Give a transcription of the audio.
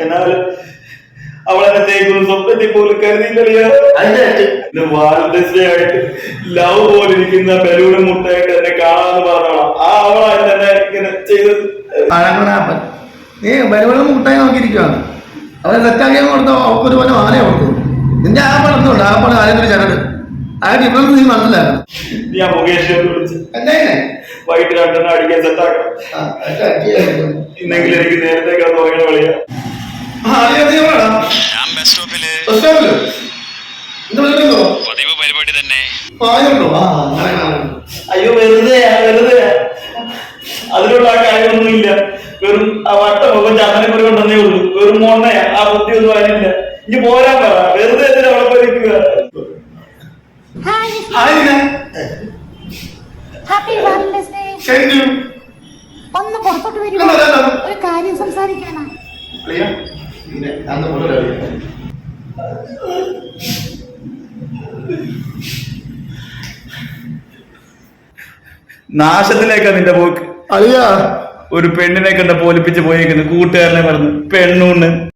എന്നാലും അവളെന്നെ തേക്കും സ്വപ്നത്തിൽ പോലും കരുതിയില്ലറിയാ. വാലന്റൈൻസ് ഡേ ആയിട്ട് ലവ് പോലിരിക്കുന്ന ബലൂണും മുട്ടായിട്ട് എന്നെ കാണാന്ന് പറഞ്ഞോളാം. ആ അവളാണ് എന്നെ ഇങ്ങനെ ചെയ്തത്. നീ ബലൂണും മുട്ടായി നോക്കിയിരിക്കുവാണ്. അവരെ സെറ്റാക്കിയാൽ കൊടുത്തോ അവക്കൊരു പോലെ മാലയെ കൊടുത്തു. നിന്റെ ആ പടത്തുണ്ട്, ആ പടം ആരെങ്കിലും ചരട് ആ ഡിഫറൻസ് നീ മനസ്സിലാക്കണം. ഞാൻ മുകേഷ് വിളിച്ച് വൈകിട്ട് 2 അടിക്കാൻ സെറ്റാക്കണം. ഇന്നെങ്കിലും എനിക്ക് നേരത്തെ തുടങ്ങണ കളിയാ. പരിപാടി തന്നെ. അയ്യോ വെറുതെ അതിലുള്ള ആ കാര്യമൊന്നുമില്ല. വെറും ആ വട്ട മുഖം ചന്ദനക്കുറി കൊണ്ടെന്നേ ഉള്ളൂ. വെറും മോണ്ണയാ. ആ ബുദ്ധി ഒന്നും അതിനില്ല. ഇനി പോരാൻ പറ. വെറുതെ എന്തിനാ അവിടെ പോയി നിൽക്കുക? ഒന്ന് പുറത്തോട്ട് വരുമോ? ഒരു കാര്യം സംസാരിക്കാനാ. നാശത്തിലേക്കാ നിന്റെ പോക്ക്. അളിയാ ഒരു പെണ്ണിനെ കണ്ട പോലിപ്പിച്ച് പോയേക്കുന്നു. കൂട്ടുകാരനെ പറഞ്ഞു പെണ്ണുണ്ട്.